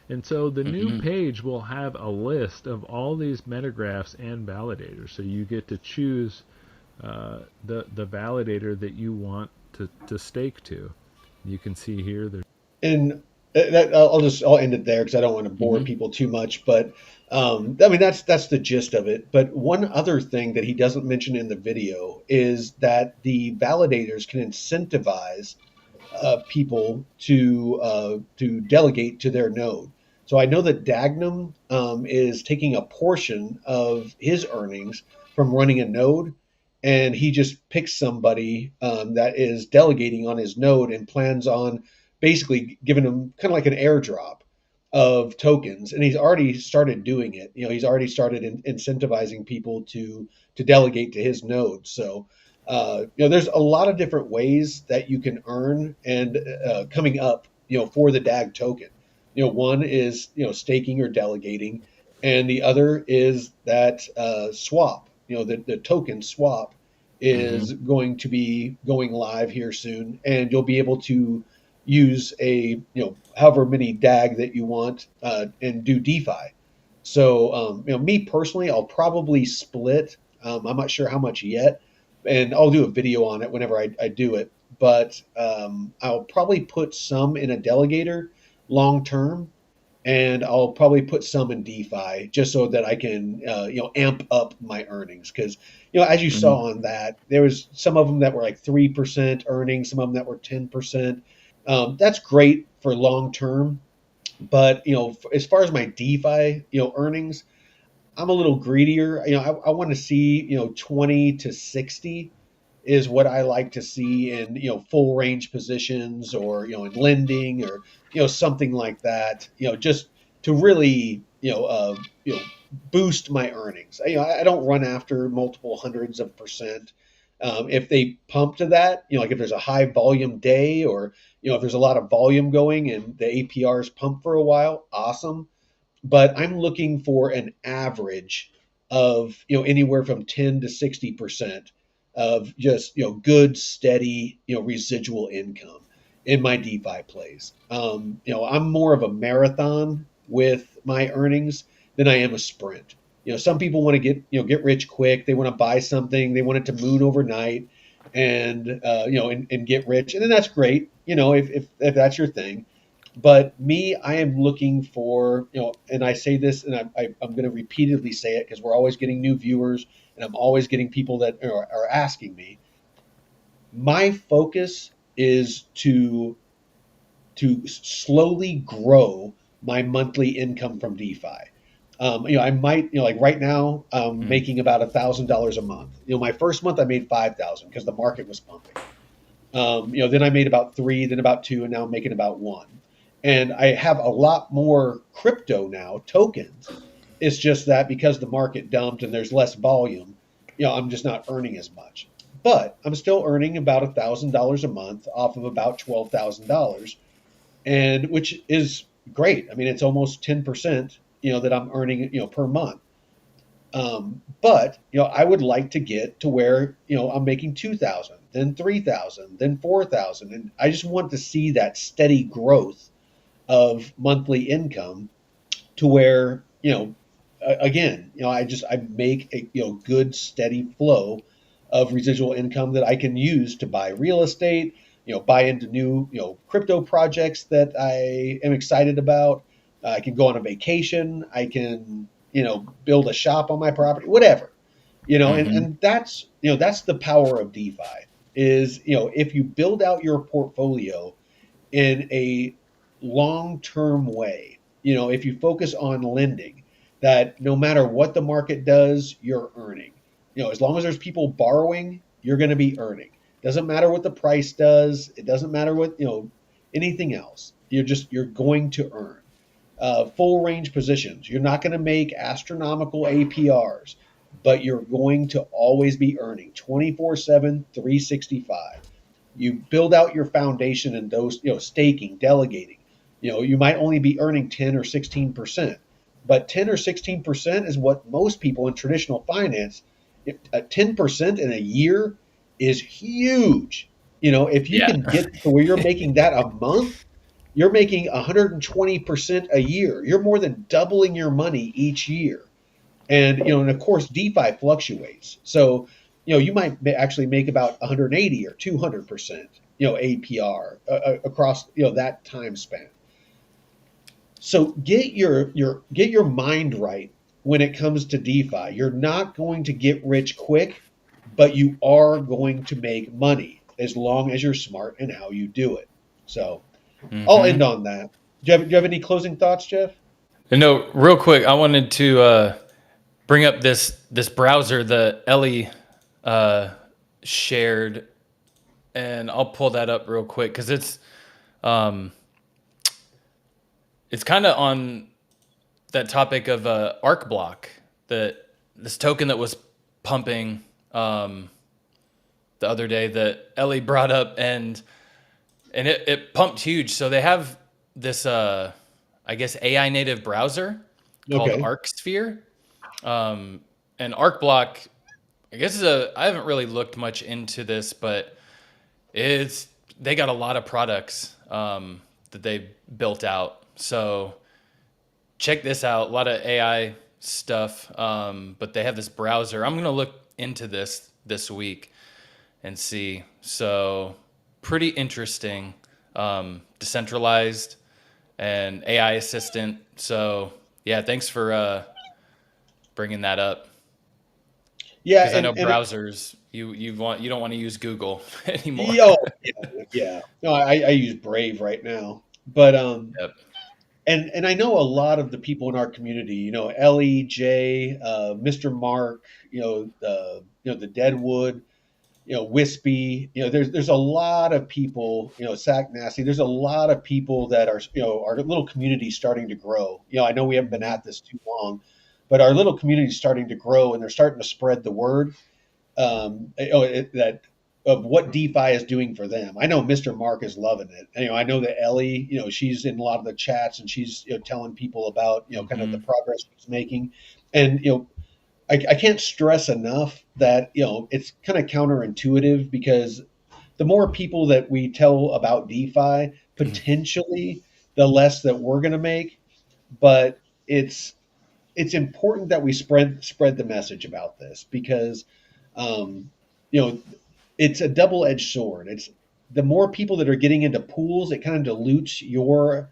And so the new page will have a list of all these metagraphs and validators. So you get to choose the validator that you want to stake to. You can see here there's And I'll end it there because I don't want to bore people too much. But I mean that's the gist of it. But one other thing that he doesn't mention in the video is that the validators can incentivize people to delegate to their node. So I know that Dagnum is taking a portion of his earnings from running a node, and he just picks somebody that is delegating on his node and plans on basically giving him kind of like an airdrop of tokens. And he's already started doing it. He's already started incentivizing people to delegate to his node. So there's a lot of different ways that you can earn and coming up, for the DAG token. One is staking or delegating, and the other is that swap. The token swap Mm-hmm. is going to be going live here soon, and you'll be able to use a however many DAG that you want and do DeFi. So me personally, I'll probably split. I'm not sure how much yet, and I'll do a video on it whenever I do it. But I'll probably put some in a delegator long term, and I'll probably put some in DeFi just so that I can amp up my earnings. Because as you Mm-hmm. saw on that, there was some of them that were like 3% earnings, some of them that were 10%. That's great for long term, but as far as my DeFi earnings, I'm a little greedier. I want to see 20 to 60 is what I like to see in full range positions, or in lending, or something like that. Just to really boost my earnings. I don't run after multiple hundreds of percent. If they pump to that, like if there's a high volume day, or if there's a lot of volume going and the APRs pump for a while, awesome. But I'm looking for an average of anywhere from 10 to 60% of just good steady residual income in my DeFi plays. I'm more of a marathon with my earnings than I am a sprint. Some people want to get rich quick. They want to buy something. They want it to moon overnight, and and get rich, and then that's great. If that's your thing. But me, I am looking for, and I say this, and I'm going to repeatedly say it because we're always getting new viewers, and I'm always getting people that are asking me. My focus is to slowly grow my monthly income from DeFi. I might, like right now, I'm making about $1,000 a month. My first month I made 5,000 because the market was pumping. Then I made about three, then about two, and now I'm making about one. And I have a lot more crypto now, tokens. It's just that because the market dumped and there's less volume, I'm just not earning as much. But I'm still earning about $1,000 a month off of about $12,000, and which is great. I mean, it's almost 10%, that I'm earning, per month. But I would like to get to where I'm making 2,000, then 3,000, then 4,000, and I just want to see that steady growth of monthly income to where again I make a good steady flow of residual income that I can use to buy real estate, buy into new crypto projects that I am excited about. I can go on a vacation. I can build a shop on my property, whatever. Mm-hmm. And that's the power of DeFi is if you build out your portfolio in a long term way. If you focus on lending, that no matter what the market does, you're earning. As long as there's people borrowing, you're going to be earning. Doesn't matter what the price does. It doesn't matter what, anything else. You're going to earn. Full range positions. You're not going to make astronomical APRs, but you're going to always be earning 24/7, 365. You build out your foundation in those, staking, delegating. You might only be earning 10 or 16%, but 10 or 16% is what most people in traditional finance, 10% in a year is huge. If you Yeah. can get to where you're making that a month, you're making 120% a year. You're more than doubling your money each year. And of course, DeFi fluctuates. So, you might actually make about 180 or 200%, APR across, that time span. So get your mind right when it comes to DeFi. You're not going to get rich quick, but you are going to make money as long as you're smart in how you do it. So I'll Mm-hmm. end on that. Do you have any closing thoughts, Jeff? No, real quick, I wanted to bring up this browser that Ellie uh, shared, and I'll pull that up real quick because um, it's kind of on that topic of arc block, that this token that was pumping the other day that Ellie brought up, and it pumped huge. So they have this I guess AI native browser called Okay. ArcSphere, and ArcBlock. I guess I haven't really looked much into this, but they got a lot of products that they built out. So check this out. A lot of AI stuff, but they have this browser. I'm gonna look into this week and see. So pretty interesting. Decentralized and AI assistant. So yeah, thanks for bringing that up, Yeah, because I know and browsers you don't want to use Google anymore. oh yeah. No, I use Brave right now, but Yep. and I know a lot of the people in our community. Ellie, Jay, Mr. Mark. The Deadwood. Wispy. There's a lot of people. Sack Nasty. There's a lot of people that are our little community starting to grow. I know we haven't been Mhm. at this too long, but our little community is starting to grow, and they're starting to spread the word. That of what DeFi is doing for them. I know Mr. Mark is loving it. I know that Ellie, she's in a lot of the chats and she's telling people about kind of the Mhm. progress she's making, and I can't stress enough that it's kind of counterintuitive because the more people that we tell about DeFi, potentially the less that we're going to make. But it's important that we spread the message about this because um, you know it's a double-edged sword. It's the more people that are getting into pools, it kind of dilutes your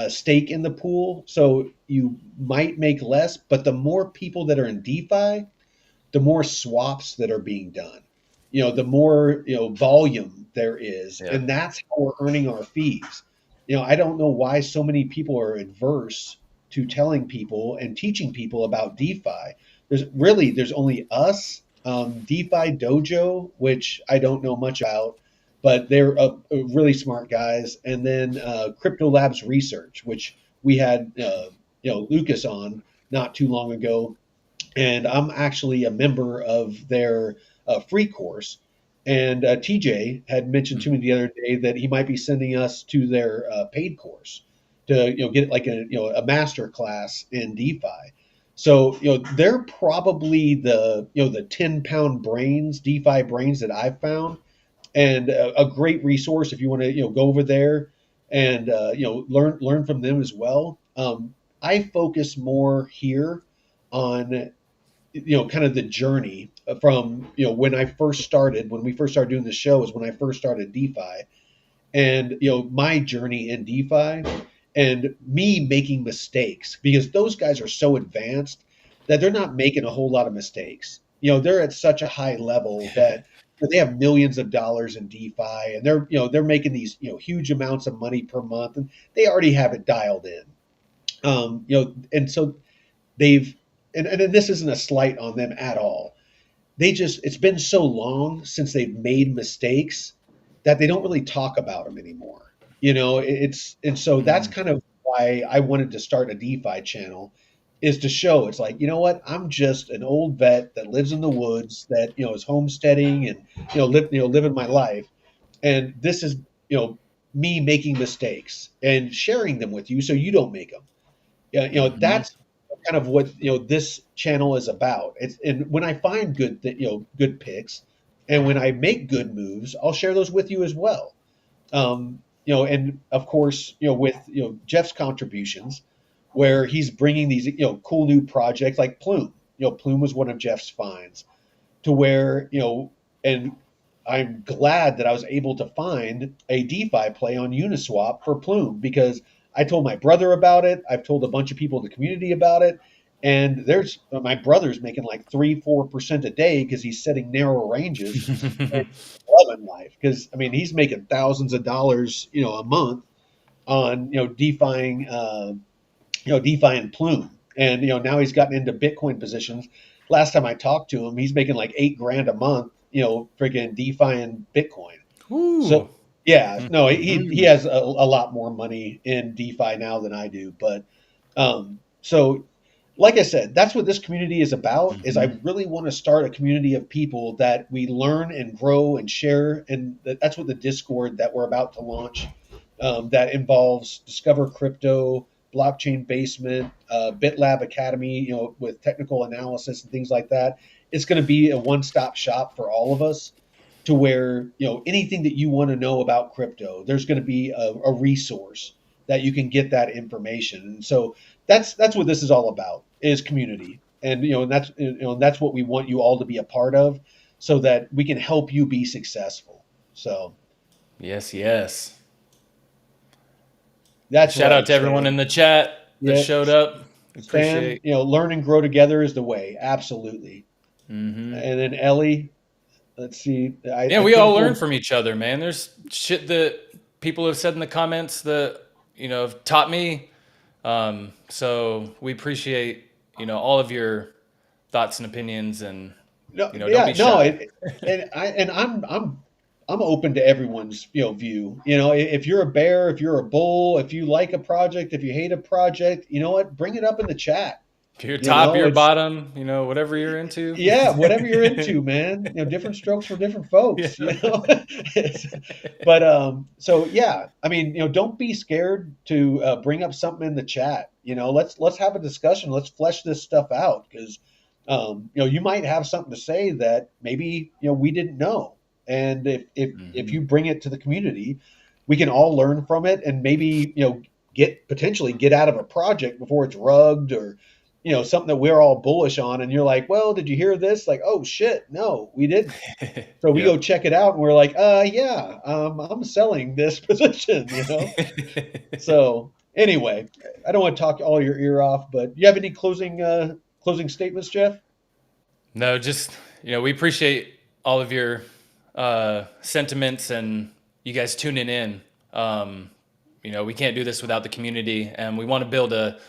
stake in the pool, so you might make less. But the more people that are in DeFi, the more swaps that are being done. The more volume there is, Yeah. and that's how we're earning our fees. I don't know why so many people are adverse to telling people and teaching people about DeFi. There's only us, DeFi Dojo, which I don't know much about, but they're really smart guys, and then Crypto Labs Research, which we had Lucas on not too long ago, and I'm actually a member of their free course. And TJ had mentioned to me the other day that he might be sending us to their paid course to get like a master class in DeFi. So they're probably the 10-pound brains, DeFi brains that I've found, and a great resource if you want to go over there and learn from them as well. I focus more here on kind of the journey from when we first started doing the show is when I first started DeFi, and my journey in DeFi and me making mistakes because those guys are so advanced that they're not making a whole lot of mistakes. They're at such a high level that they have millions of dollars in DeFi, and they're making these huge amounts of money per month, and they already have it dialed in. And so they've and this isn't a slight on them at all. It's been so long since they've made mistakes that they don't really talk about them anymore. It's and so that's Mhm. kind of why I wanted to start a DeFi channel, is to show it's like, what, I'm just an old vet that lives in the woods that is homesteading and living my life, and this is me making mistakes and sharing them with you so you don't make them. Yeah, Mhm. that's kind of what this channel is about. It's and when I find good picks, and when I make good moves, I'll share those with you as well. And of course, with Jeff's contributions, where he's bringing these cool new projects like Plume. Plume was one of Jeff's finds, to where and I'm glad that I was able to find a DeFi play on Uniswap for Plume because I told my brother about it. I've told a bunch of people in the community about it, and there's my brother's making like 3-4% a day because he's setting narrow ranges and loving life because I mean he's making thousands of dollars a month on DeFi and Plume. and now he's gotten into Bitcoin positions. Last time I talked to him, he's making like 8 grand a month, freaking DeFi and Bitcoin. Ooh. So yeah, no, he Mhm. has a lot more money in DeFi now than I do. But so like I said, that's what this community is about. Is I Mhm. really want to start a community of people that we learn and grow and share, and that's what the Discord that we're about to launch, that involves Discover Crypto, Blockchain Basement, BitLab Academy, with technical analysis and things like that. It's going to be a one-stop shop for all of us, to where anything that you want to know about crypto, there's going to be a resource that you can get that information. And so that's what this is all about, is community. And that's what we want you all to be a part of, so that we can help you be successful. So Yes, yes. that's Shout out right, to everyone Stan. in the chat that Yep. showed up. We Stan, appreciate. learn and grow together is the way. Absolutely. Mhm. And then Ellie, let's see. Yeah, I we all think learn we'll. from each other, man. There's shit that people have said in the comments that have taught me. So we appreciate all of your thoughts and opinions, and No, don't yeah, be no, shy. I'm open to everyone's view. If you're a bear, if you're a bull, if you like a project, if you hate a project, you know what? Bring it up in the chat. If you're top, you're It's bottom, whatever you're into. yeah, whatever you're into, man. Different strokes for different folks. Yeah. But so yeah, I mean, don't be scared to bring up something in the chat. Let's have a discussion. Let's flesh this stuff out, because you might have something to say that maybe we didn't know. And if Hmm. you bring it to the community, we can all learn from it, and maybe potentially get out of a project before it's rugged, or something that we're all bullish on, and you're like, well, did you hear this? Like, oh shit, no, we didn't. So we go Yep. check it out, and we're like, yeah, I'm selling this position. So anyway, I don't want to talk all your ear off, but do you have any closing statements, Jeff? No, just we appreciate all of your sentiments and you guys tuning in. We can't do this without the community, and we want to build a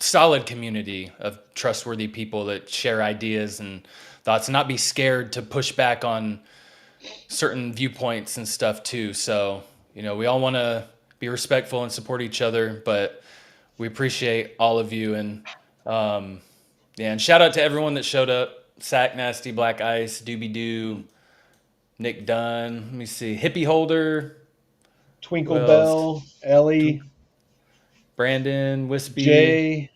solid community of trustworthy people that share ideas and thoughts, and not be scared to push back on certain viewpoints and stuff too. So we all want to be respectful and support each other, but we appreciate all of you. And yeah, and shout out to everyone that showed up. Sack Nasty, Black Ice, Doobie Doo, Nick Dunn. Let me see. Hippie Holder. Who Twinkle else? Bell, Ellie, Brandon, Wispy, Jay.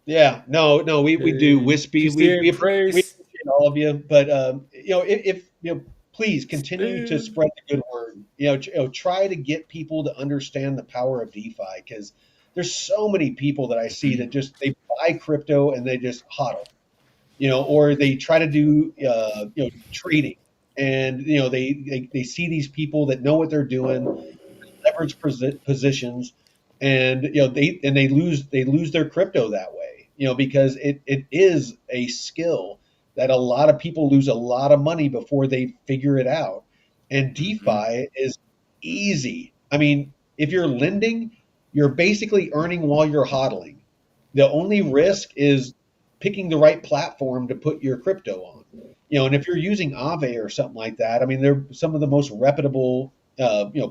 Yeah, no, we do Wispy. Christian We Price, appreciate all of you, but if please continue to Stan. spread the good word. Try to get people to understand the power of DeFi, because there's so many people that I see that just they buy crypto and they just hodl, or they try to do trading, and they see these people that know what they're doing, leverage positions, and they lose their crypto that way, because it is a skill that a lot of people lose a lot of money before they figure it out. And Mhm. DeFi is easy. I mean, if you're lending, you're basically earning while you're hodling. The only Yep. risk is picking the right platform to put your crypto on. And if you're using Aave or something like that, I mean, they're some of the most reputable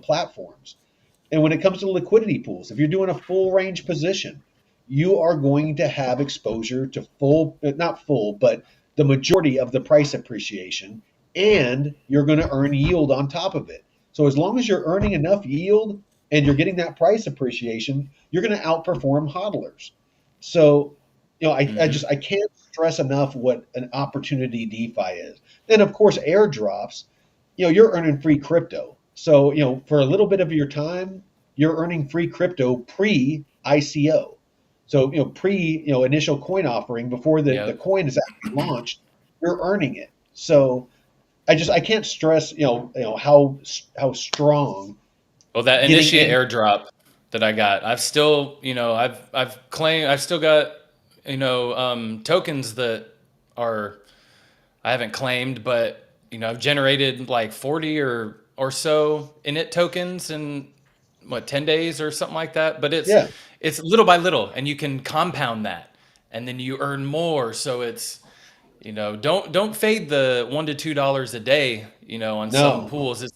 platforms. And when it comes to liquidity pools, if you're doing a full range position, you are going to have exposure to not full, but the majority of the price appreciation, and you're going to earn yield on top of it. So as long as you're earning enough yield and you're getting that price appreciation, you're going to outperform hodlers. So, Mhm. I can't stress enough what an opportunity DeFi is. Then of course airdrops, you're earning free crypto. So, for a little bit of your time, you're earning free crypto pre ICO. So, pre, initial coin offering, before the Yep. coin is actually launched, you're earning it. So I can't stress, how strong Well, that getting initiate in. airdrop that I got, I've still, I've still got, tokens that are I haven't claimed, but I've generated like 40 or so init tokens in what 10 days or something like that. But Yeah. it's little by little, and you can compound that, and then you earn more. So it's, don't fade the $1 to $2 a day, on some No. pools. It's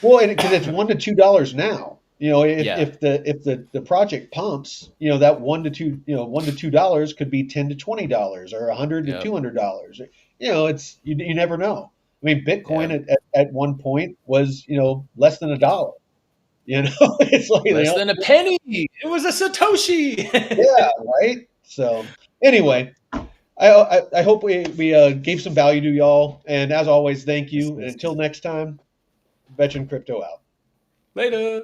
Well, and because it's $1 to $2 now. yeah, If the project pumps, that $1 to $2 could be $10 to $20 or yep, $100 to $200. It's you never know. I mean, Bitcoin yeah. at one point was less than a dollar. It's like Less than a penny. It was a Satoshi. yeah, right. So anyway, I hope we gave some value to y'all, and as always, thank Yes, you. And yes, until yes. next time, Veteran Crypto out. Later.